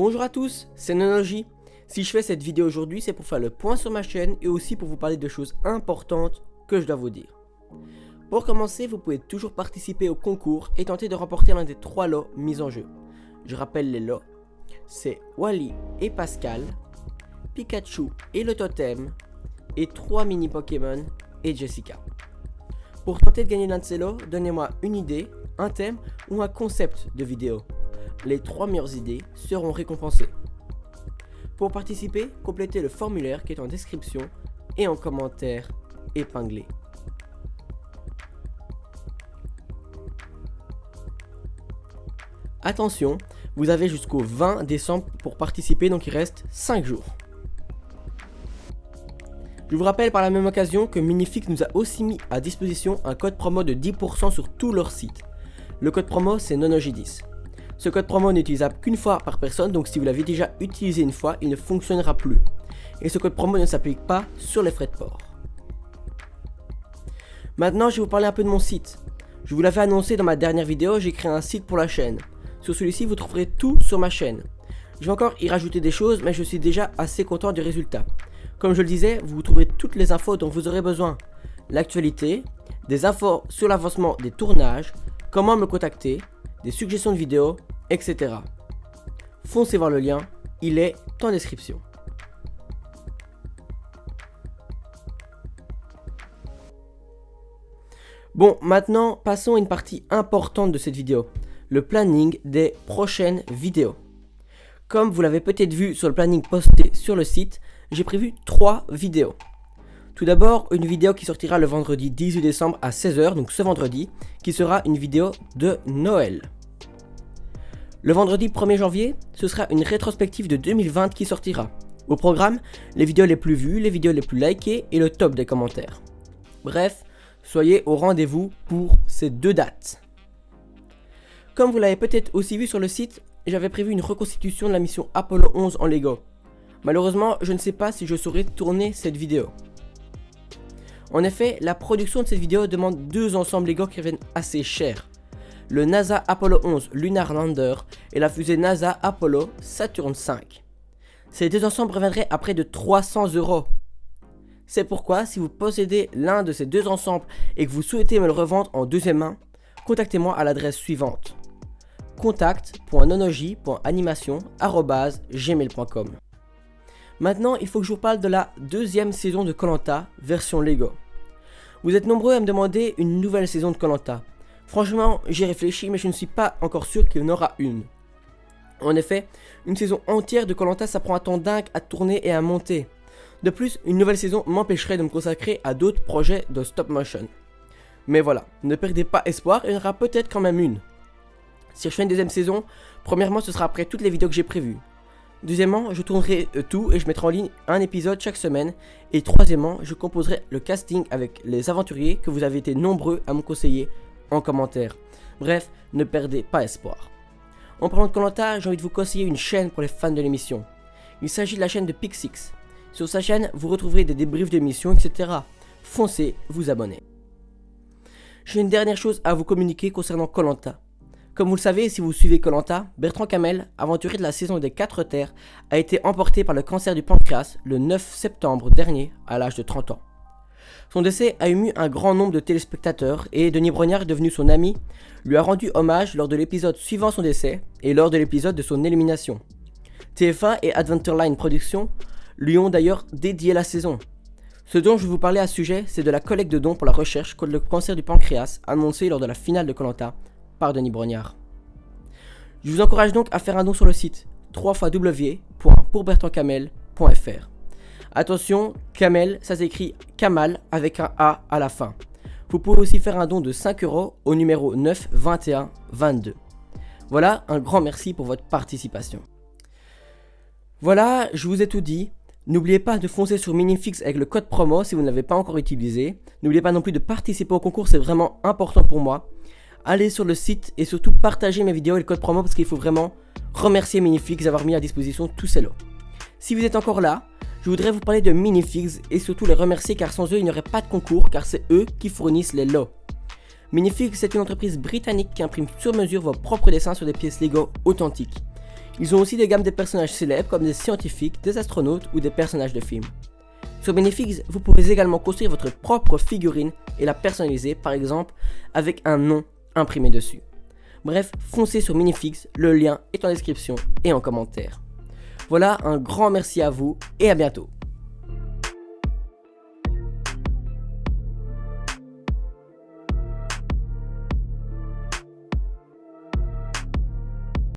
Bonjour à tous, c'est Nonology. Si je fais cette vidéo aujourd'hui, c'est pour faire le point sur ma chaîne et aussi pour vous parler de choses importantes que je dois vous dire. Pour commencer, vous pouvez toujours participer au concours et tenter de remporter l'un des 3 lots mis en jeu. Je rappelle les lots, c'est Wally et Pascal, Pikachu et le totem, et 3 mini Pokémon et Jessica. Pour tenter de gagner l'un de ces lots, donnez-moi une idée, un thème ou un concept de vidéo. Les 3 meilleures idées seront récompensées. Pour participer, complétez le formulaire qui est en description et en commentaire épinglé. Attention, vous avez jusqu'au 20 décembre pour participer, donc il reste 5 jours. Je vous rappelle par la même occasion que Minifix nous a aussi mis à disposition un code promo de 10% sur tout leur site. Le code promo c'est Nonology10. Ce code promo n'est utilisable qu'une fois par personne, donc si vous l'avez déjà utilisé une fois, il ne fonctionnera plus. Et ce code promo ne s'applique pas sur les frais de port. Maintenant, je vais vous parler un peu de mon site. Je vous l'avais annoncé dans ma dernière vidéo, j'ai créé un site pour la chaîne. Sur celui-ci, vous trouverez tout sur ma chaîne. Je vais encore y rajouter des choses, mais je suis déjà assez content du résultat. Comme je le disais, vous trouverez toutes les infos dont vous aurez besoin. L'actualité, des infos sur l'avancement des tournages, comment me contacter, des suggestions de vidéos, etc. Foncez voir le lien, il est en description. Bon, maintenant passons à une partie importante de cette vidéo, le planning des prochaines vidéos. Comme vous l'avez peut-être vu sur le planning posté sur le site, j'ai prévu 3 vidéos. Tout d'abord, une vidéo qui sortira le vendredi 18 décembre à 16 h, donc ce vendredi, qui sera une vidéo de Noël. Le vendredi 1er janvier, ce sera une rétrospective de 2020 qui sortira. Au programme, les vidéos les plus vues, les vidéos les plus likées et le top des commentaires. Bref, soyez au rendez-vous pour ces 2 dates. Comme vous l'avez peut-être aussi vu sur le site, j'avais prévu une reconstitution de la mission Apollo 11 en Lego. Malheureusement, je ne sais pas si je saurai tourner cette vidéo. En effet, la production de cette vidéo demande 2 ensembles Lego qui reviennent assez cher. Le NASA Apollo 11 Lunar Lander et la fusée NASA Apollo Saturn V. Ces 2 ensembles reviendraient à près de 300 €. C'est pourquoi, si vous possédez l'un de ces 2 ensembles et que vous souhaitez me le revendre en deuxième main, contactez-moi à l'adresse suivante: contact.nonology.animation@gmail.com. Maintenant, il faut que je vous parle de la 2e saison de Koh-Lanta version Lego. Vous êtes nombreux à me demander une nouvelle saison de Koh-Lanta. Franchement, j'y réfléchis, mais je ne suis pas encore sûr qu'il y en aura une. En effet, une saison entière de Koh-Lanta, ça prend un temps dingue à tourner et à monter. De plus, une nouvelle saison m'empêcherait de me consacrer à d'autres projets de stop motion. Mais voilà, ne perdez pas espoir, il y en aura peut-être quand même une. Si je fais une 2e saison, premièrement, ce sera après toutes les vidéos que j'ai prévues. Deuxièmement, je tournerai tout et je mettrai en ligne un épisode chaque semaine. Et troisièmement, je composerai le casting avec les aventuriers que vous avez été nombreux à me conseiller en commentaire. Bref, ne perdez pas espoir. En parlant de Koh-Lanta, j'ai envie de vous conseiller une chaîne pour les fans de l'émission. Il s'agit de la chaîne de Pixix. Sur sa chaîne, vous retrouverez des débriefs d'émissions, etc. Foncez vous abonner. J'ai une dernière chose à vous communiquer concernant Koh-Lanta. Comme vous le savez, si vous suivez Koh-Lanta, Bertrand Kamel, aventurier de la saison des 4 terres, a été emporté par le cancer du pancréas le 9 septembre dernier à l'âge de 30 ans. Son décès a ému un grand nombre de téléspectateurs et Denis Brognard, devenu son ami, lui a rendu hommage lors de l'épisode suivant son décès et lors de l'épisode de son élimination. TF1 et Adventureline Productions lui ont d'ailleurs dédié la saison. Ce dont je vais vous parler à ce sujet, c'est de la collecte de dons pour la recherche contre le cancer du pancréas annoncée lors de la finale de Koh-Lanta par Denis Brognard. Je vous encourage donc à faire un don sur le site www.pourbertrandkamel.fr. Attention, Kamel, ça s'écrit Kamal avec un A à la fin. Vous pouvez aussi faire un don de 5 € au numéro 9 21 22. Voilà, un grand merci pour votre participation. Voilà, je vous ai tout dit. N'oubliez pas de foncer sur Minifix avec le code promo si vous ne l'avez pas encore utilisé. N'oubliez pas non plus de participer au concours, c'est vraiment important pour moi. Allez sur le site et surtout partagez mes vidéos et le code promo parce qu'il faut vraiment remercier Minifix d'avoir mis à disposition tous ces lots. Si vous êtes encore là, je voudrais vous parler de Minifix et surtout les remercier car sans eux il n'y aurait pas de concours car c'est eux qui fournissent les lots. Minifix, c'est une entreprise britannique qui imprime sur mesure vos propres dessins sur des pièces Lego authentiques. Ils ont aussi des gammes de personnages célèbres comme des scientifiques, des astronautes ou des personnages de films. Sur Minifigs, vous pouvez également construire votre propre figurine et la personnaliser par exemple avec un nom imprimé dessus. Bref, foncez sur Minifigs, le lien est en description et en commentaire. Voilà, un grand merci à vous et à bientôt.